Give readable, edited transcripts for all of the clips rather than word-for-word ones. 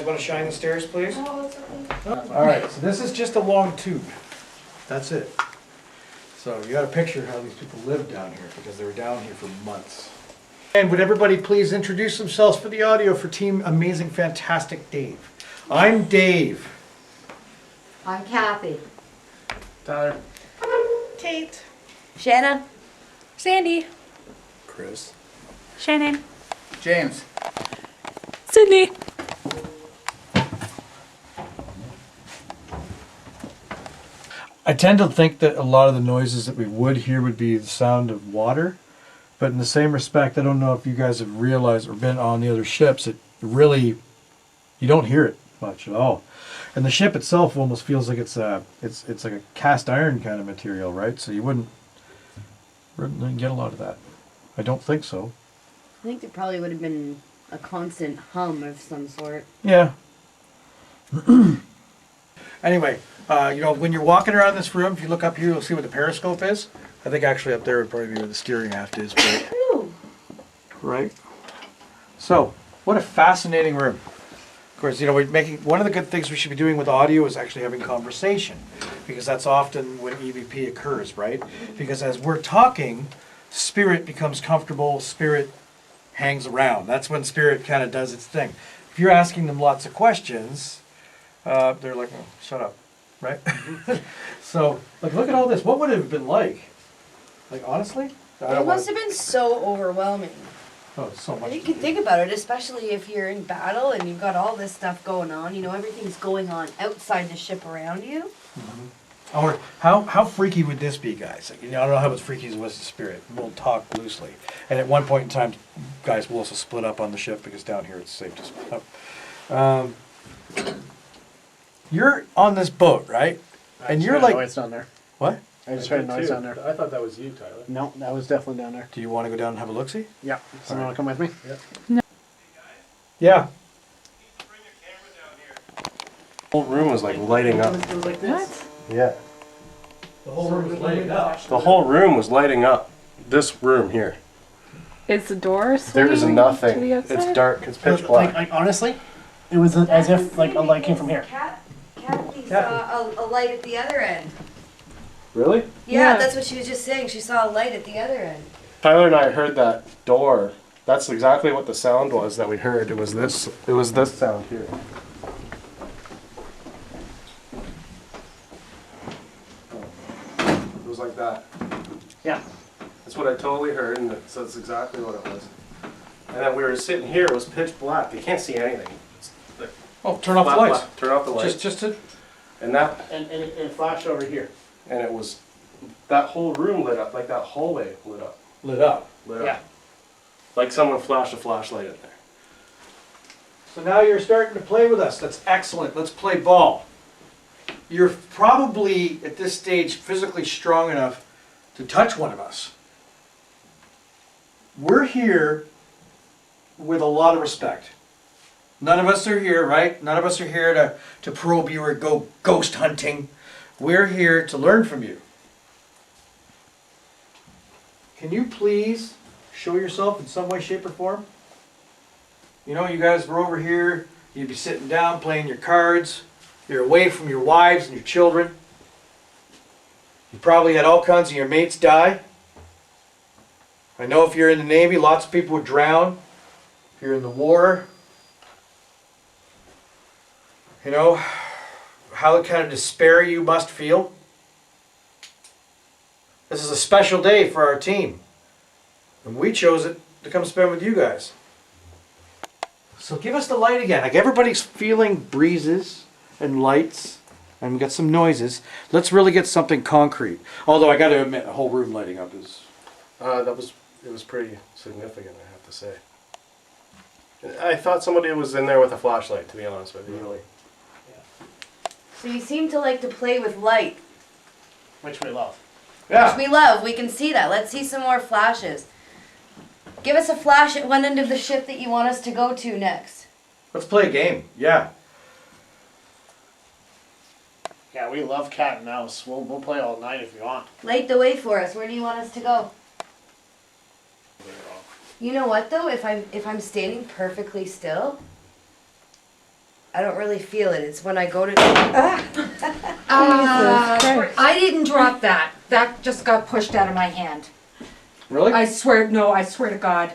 want to shine the stairs, please? Oh, it's okay. All right, so this is just a long tube. That's it. So you got to picture how these people lived down here because they were down here for months. And would everybody please introduce themselves for the audio for Team Amazing Fantastic Dave? I'm Dave. I'm Kathy. Tyler. Kate. Shanna. Sandy. Chris. Shannon. James. Sydney. I tend to think that a lot of the noises that we would hear would be the sound of water, but in the same respect, I don't know if you guys have realized or been on the other ships, it really, you don't hear it much at all. And the ship itself almost feels like it's like a cast iron kind of material, right? So you wouldn't get a lot of that. I don't think so. I think there probably would have been a constant hum of some sort. Yeah. Anyway, you know, when you're walking around this room, if you look up here, you'll see what the periscope is. I think actually up there would probably be where the steering aft is. But, right? So, what a fascinating room. Of course, you know, we're making one of the good things we should be doing with audio is actually having conversation, because that's often when EVP occurs, right? Because as we're talking, spirit becomes comfortable, spirit hangs around. That's when spirit kind of does its thing. If you're asking them lots of questions, they're like, oh, shut up, right? So, like, look at all this. What would it have been like? Like, honestly? It must have been so overwhelming. Oh, so much. You can think about it, especially if you're in battle and you've got all this stuff going on. You know, everything's going on outside the ship around you. Mm-hmm. Or how freaky would this be, guys? Like, you know, I don't know how much freaky as it was to spirit. We'll talk loosely. And at one point in time, guys will also split up on the ship because down here it's safe to split up. You're on this boat, right? And you're like, noise down there. what? I just heard a noise down there. I thought that was you, Tyler. No, that was definitely down there. Do you want to go down and have a look-see? Yeah. Someone want to come with me? Yeah. The whole room was like lighting up. What? Yeah. The whole room is lighting up. The whole room was lighting up. This room here. Is the door There is swinging nothing. to the outside? It's dark. It's pitch Like, black. honestly, it was as if like a light came from here. Kathy saw a light at the other end. Really? Yeah, Yeah. that's what she was just saying. She saw a light at the other end. Tyler and I heard that door. That's exactly what the sound was that we heard. It was this. It was this sound here. It was like that. Yeah. That's what I totally heard, and that's exactly what it was. And then we were sitting here. It was pitch black. You can't see anything. It's like Oh, turn off the flat lights. black. Turn off the lights. Just to... And that, And it flashed over here. and it was that whole room lit up, like that hallway lit up. lit up. Lit Yeah. up. Like someone flashed a flashlight in there. So now you're starting to play with us. That's excellent. Let's play ball. You're probably, at this stage, physically strong enough to touch one of us. We're here with a lot of respect. None of us are here, right? None of us are here to probe you or go ghost hunting. We're here to learn from you. Can you please show yourself in some way, shape, or form? You know, you guys were over here, you'd be sitting down playing your cards, you're away from your wives and your children. You probably had all kinds of your mates die. I know if you're in the Navy, lots of people would drown. If you're in the war, you know, how kind of despair you must feel. This is a special day for our team. And we chose it to come spend with you guys. So give us the light again. Like everybody's feeling breezes and lights, and we got some noises. Let's really get something concrete. Although I got to admit, the whole room lighting up is... It was pretty significant, I have to say. I thought somebody was in there with a flashlight, to be honest with you. Really. So you seem to like to play with light, Which we love. which we love. We can see that. Let's see some more flashes. Give us a flash at one end of the ship that you want us to go to next. Let's play a game. Yeah. Yeah, we love cat and mouse. We'll play all night if you want. Light the way for us. Where do you want us to go? You know what though? If I'm standing perfectly still, I don't really feel it. It's when I go to. I didn't drop that. That just got pushed out of my hand. Really? I swear to God.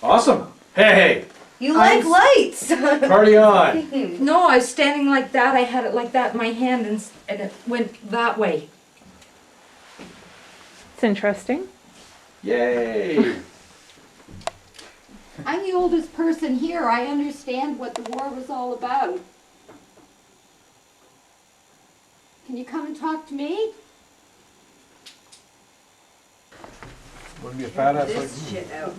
Awesome. Hey, You like lights. party on. No, I was standing like that. I had it like that in my hand and it went that way. It's interesting. Yay. I'm the oldest person here. I understand what the war was all about. Can you come and talk to me? Wouldn't be a fat ass This shit out.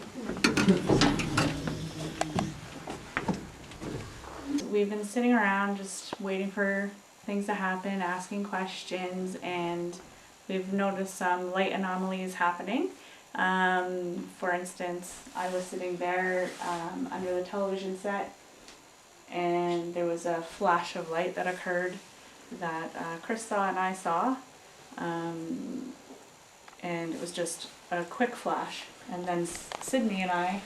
We've been sitting around just waiting for things to happen, asking questions, and we've noticed some light anomalies happening. For instance, I was sitting there under the television set, and there was a flash of light that occurred that Chris saw and I saw, and it was just a quick flash. And then Sydney and I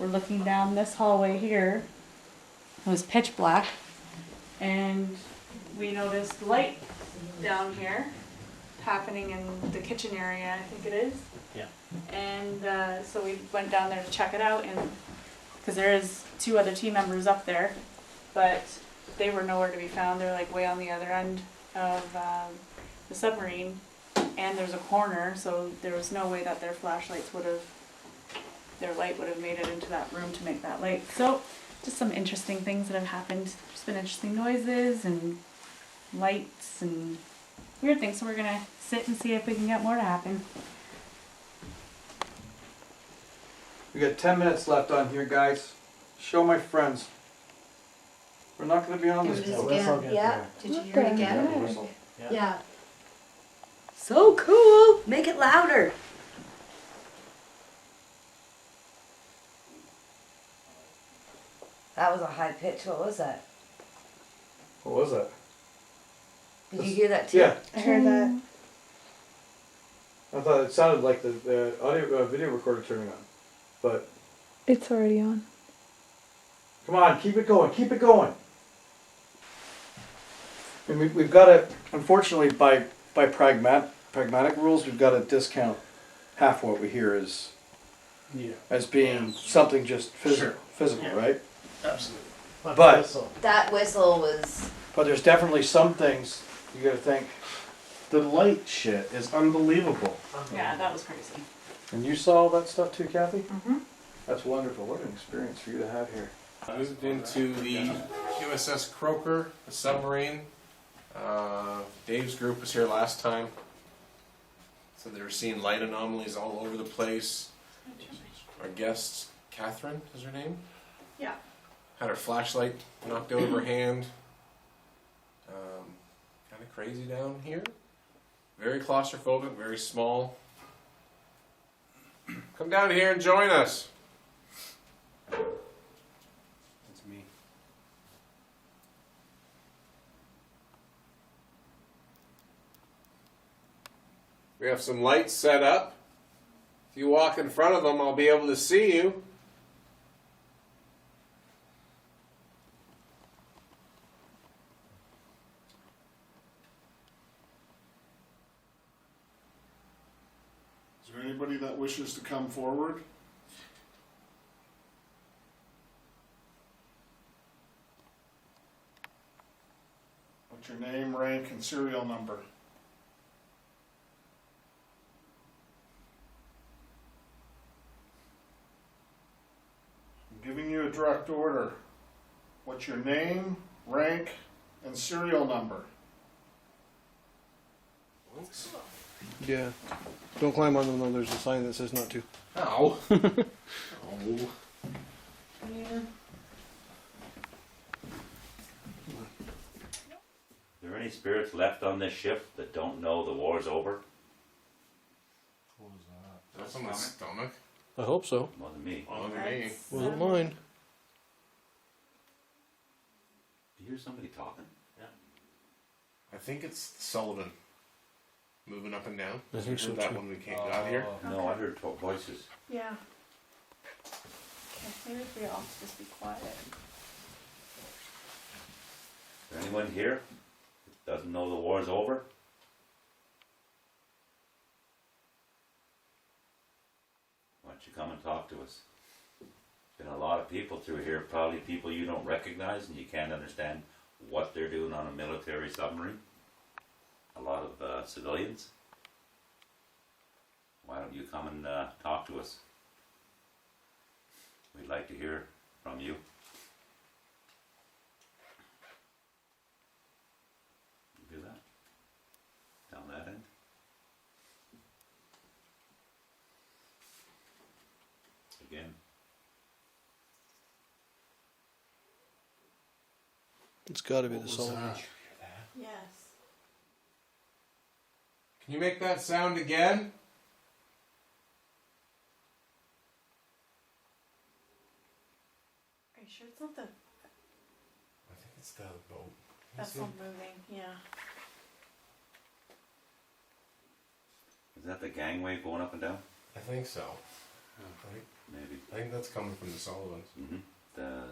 were looking down this hallway here. It was pitch black, and we noticed light down here happening in the kitchen area, I think it is. Yeah. And so we went down there to check it out, and because there is 2 other team members up there, but they were nowhere to be found. They're like way on the other end of the submarine, and there's a corner, so there was no way that their flashlights would have, their light would have made it into that room to make that light. So just some interesting things that have happened. There's been interesting noises and lights and weird things, so we're gonna sit and see if we can get more to happen. We got 10 minutes left on here, guys. Show my friends. We're not going to be on Hear this. this boat. again. Yeah. Did you hear it again? Whistle. Yeah. So cool. Make it louder. That was a high pitch. What was that? What was that? Did you hear that too? Yeah. I heard that. I thought it sounded like the audio video recorder turning on. But It's already on. come on, keep it going. Keep it going. And we've got to, unfortunately, by pragmatic rules, we've got to discount half what we hear as being something just physical, Yeah. right? Absolutely. But- That whistle was. But there's definitely some things you got to think. The light shit is unbelievable. Yeah, that was crazy. And you saw all that stuff too, Kathy? Mm-hmm. That's wonderful. What an experience for you to have here. Moved into the USS Croaker, the submarine. Dave's group was here last time. So they were seeing light anomalies all over the place. Our guest, Catherine, is her name? Yeah. Had her flashlight knocked out of her hand. Kind of crazy down here. Very claustrophobic, very small. Come down here and join us. That's me. We have some lights set up. If you walk in front of them, I'll be able to see you. Is there anybody that wishes to come forward? What's your name, rank, and serial number? I'm giving you a direct order. What's your name, rank, and serial number? Yeah. Don't climb on them though, there's a sign that says not to. Ow. Oh. Are there any spirits left on this ship that don't know the war's over? That's on my stomach. I hope so. More than me. More than me. Wasn't mine. Do you hear somebody talking? I think it's Sullivan. Moving up and down. I think so Heard that too. when we got here. No, I heard voices. Yeah. Okay, maybe if we all just be quiet. anyone here that doesn't know the war's over? Why don't you come and talk to us? Been a lot of people through here, probably people you don't recognize and you can't understand what they're doing on a military submarine. A lot of civilians. Why don't you come and talk to us? We'd like to hear from you. Do that. Down that end. Again. It's got to be What the was soul. that? Yes. Can you make that sound again? Are you sure it's not the I think it's the boat. vessel moving? Yeah. Is that the gangway going up and down? I think so. Maybe. I think that's coming from the Sullivans. Mm-hmm. The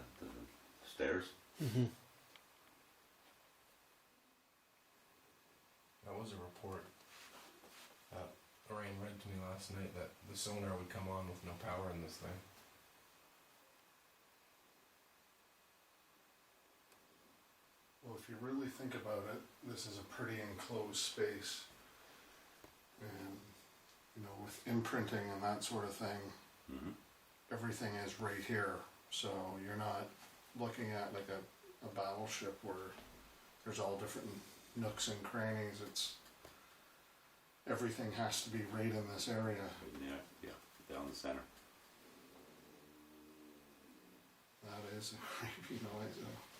stairs. That was a report that Lorraine read to me last night, that the sonar would come on with no power in this thing. Well, if you really think about it, this is a pretty enclosed space. And, you know, with imprinting and that sort of thing, Mm-hmm. everything is right here. So you're not looking at like a battleship where there's all different nooks and crannies. It's everything has to be right in this area. Yeah, down the center. That is a creepy noise.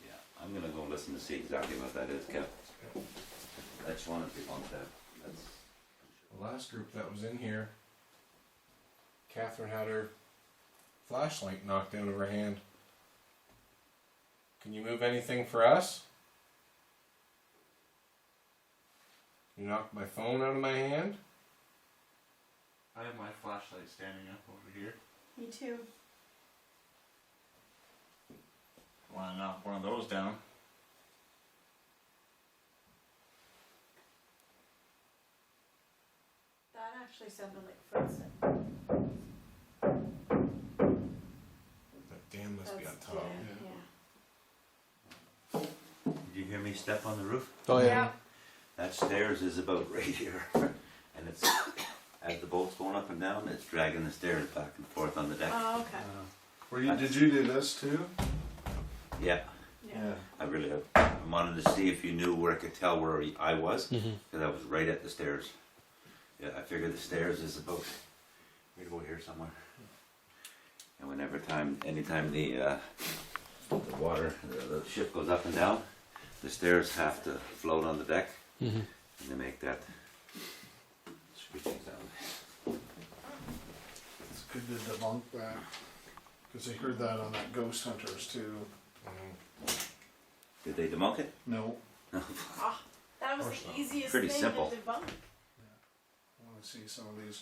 Yeah, I'm gonna go listen to see exactly what that is, Kev. That's one of the ones that's. The last group that was in here, Catherine had her flashlight knocked out of her hand. Can you move anything for us? You knocked my phone out of my hand? I have my flashlight standing up over here. Me too. Want to knock one of those down? That actually sounded like footsteps. That dam must be on top. Yeah. Did you hear me step on the roof? Oh yeah. That stairs is about right here. And it's, as the boat's going up and down, it's dragging the stairs back and forth on the deck. Oh, okay. Did you do this too? Yeah, Yeah. I really have. I wanted to see if you knew where I could tell where I was, because I was right at the stairs. Yeah, I figured the stairs is about right over here somewhere. And anytime the water, the ship goes up and down, the stairs have to float on the deck, and they make that screeching sound. It's good to debunk that. Because I heard that on that Ghost Hunters too. Did they debunk it? No. Ah, that was Of course the not. easiest Pretty thing simple. to debunk. I want to see some of these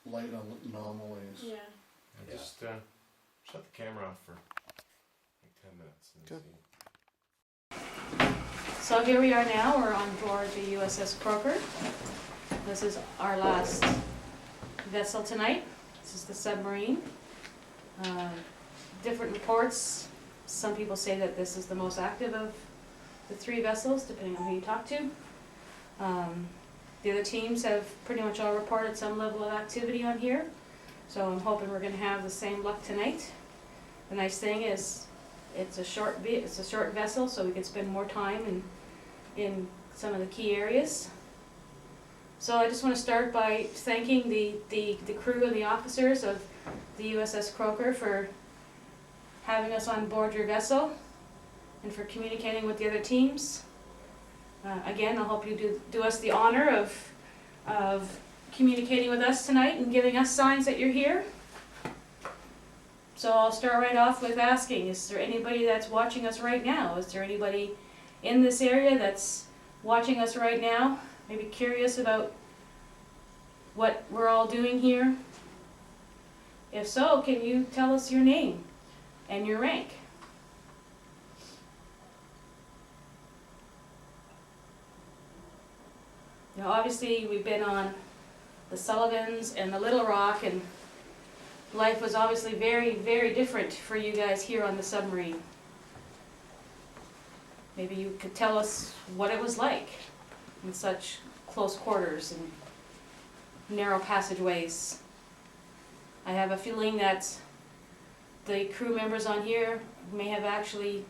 light anomalies. Yeah. Just shut the camera off for like 10 minutes and see. So here we are now, we're on board the USS Croaker. This is our last vessel tonight. This is the submarine. Different reports. Some people say that this is the most active of the three vessels, depending on who you talk to. The other teams have pretty much all reported some level of activity on here. So I'm hoping we're going to have the same luck tonight. The nice thing is it's a short vessel, so we can spend more time in some of the key areas. So I just want to start by thanking the crew and the officers of the USS Croaker for having us on board your vessel and for communicating with the other teams. Again, I hope you do us the honor of communicating with us tonight and giving us signs that you're here. So I'll start right off with asking, is there anybody that's watching us right now? Is there anybody in this area that's watching us right now? Maybe curious about what we're all doing here? If so, can you tell us your name and your rank? You know, obviously, we've been on the Sullivans and the Little Rock, and life was obviously very, very different for you guys here on the submarine. Maybe you could tell us what it was like in such close quarters and narrow passageways. I have a feeling that the crew members on here may have actually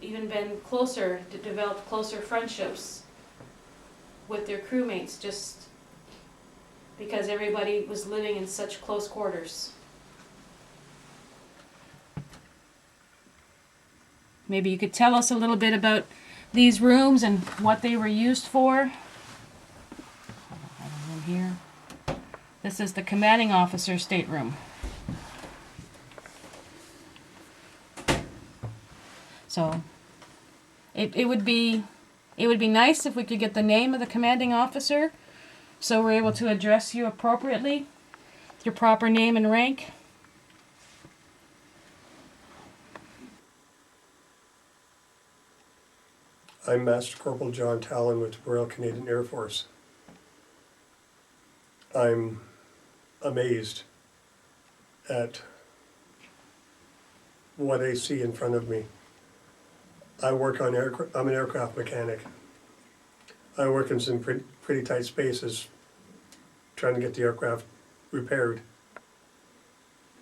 even been closer, to develop closer friendships with their crewmates, just because everybody was living in such close quarters. Maybe you could tell us a little bit about these rooms and what they were used for. I have a room here. This is the commanding officer's stateroom. So it would be nice if we could get the name of the commanding officer, so we're able to address you appropriately, with your proper name and rank. I'm Master Corporal John Talon with the Royal Canadian Air Force. I'm amazed at what I see in front of me. I'm an aircraft mechanic. I work in some pretty tight spaces trying to get the aircraft repaired.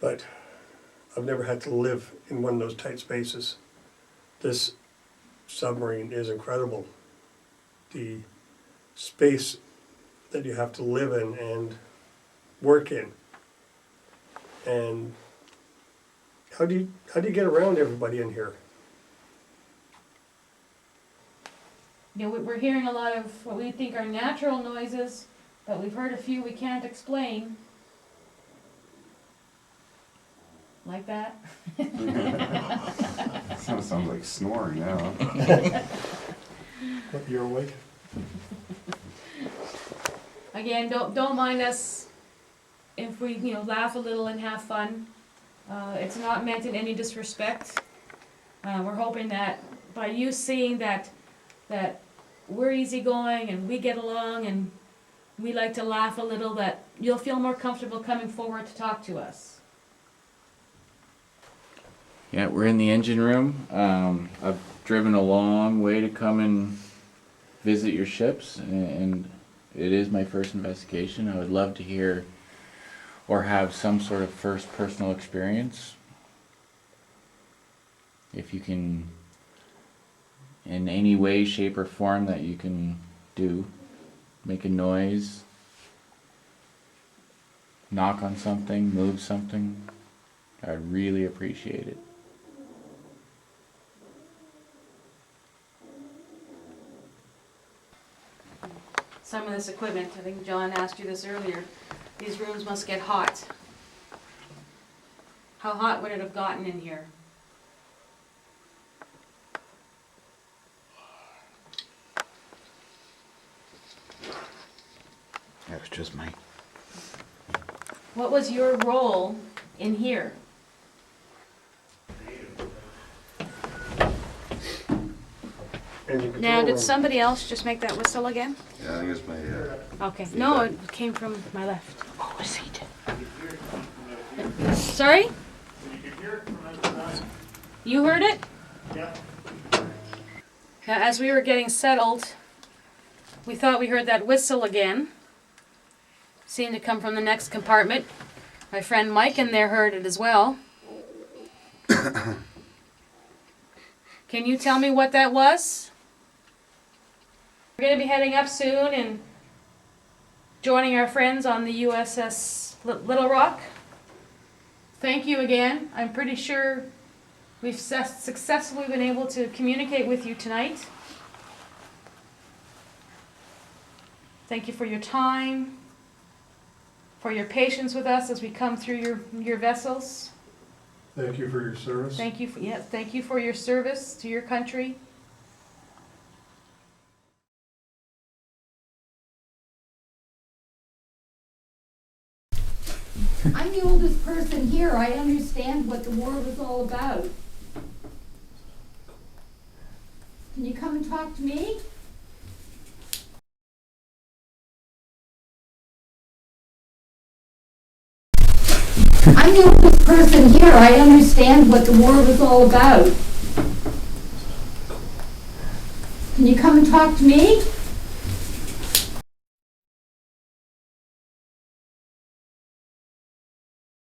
But I've never had to live in one of those tight spaces. This submarine is incredible. The space that you have to live in and work in. And how do you get around everybody in here? You know, we're hearing a lot of what we think are natural noises, but we've heard a few we can't explain. Like that. Sounds like snoring now. What, you're awake? Again, don't mind us if we laugh a little and have fun. It's not meant in any disrespect. We're hoping that by you seeing that we're easygoing and we get along and we like to laugh a little, that you'll feel more comfortable coming forward to talk to us. Yeah, we're in the engine room. I've driven a long way to come and visit your ships, and it is my first investigation. I would love to hear or have some sort of first personal experience. If you can, in any way, shape, or form that you can do, make a noise, knock on something, move something, I'd really appreciate it. Some of this equipment, I think John asked you this earlier, these rooms must get hot. How hot would it have gotten in here? That was just my... What was your role in here? Now, did somebody else just make that whistle again? Yeah, I think it's my... Okay, no, it came from my left. Oh, a seat. Sorry? You heard it? Yeah. Now, as we were getting settled, we thought we heard that whistle again. Seemed to come from the next compartment. My friend Mike in there heard it as well. Can you tell me what that was? We're going to be heading up soon and joining our friends on the USS Little Rock. Thank you again. I'm pretty sure we've successfully been able to communicate with you tonight. Thank you for your time, for your patience with us as we come through your vessels. Thank you for your service. Thank you for your service to your country. I'm the oldest person here. I understand what the war was all about. Can you come and talk to me? I'm the oldest person here. I understand what the war was all about. Can you come and talk to me?